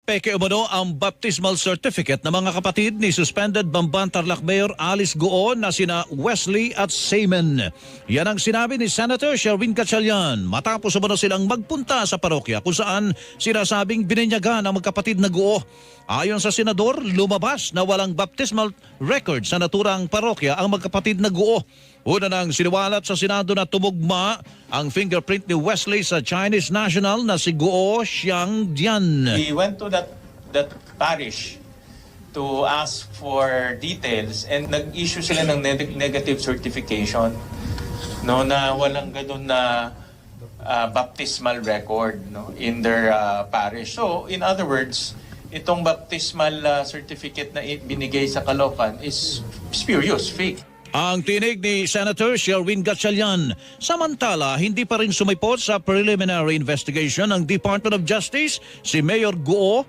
Peke umano ang baptismal certificate ng mga kapatid ni suspended Bamban Tarlac Mayor Alice Goon na sina Wesley at Seaman. Yan ang sinabi ni Senator Sherwin Gatchalian matapos umano silang magpunta sa parokya kung saan sinasabing bininyagan ang magkapatid na Goo. Ayon sa senador, lumabas na walang baptismal record sa naturang parokya ang magkapatid na Goo. Una nang siniwalat sa Senado na tumugma ang fingerprint ni Wesley sa Chinese national na si Guo Xiangdian. We went to that parish to ask for details and nag-issue sila ng negative certification, no, na walang ganun na baptismal record, no, in their parish. So in other words, itong baptismal certificate na binigay sa Caloocan is spurious, fake. Ang tinig ni Senator Sherwin Gatchalian. Samantala, hindi pa rin sumipot sa preliminary investigation ng Department of Justice si Mayor Guo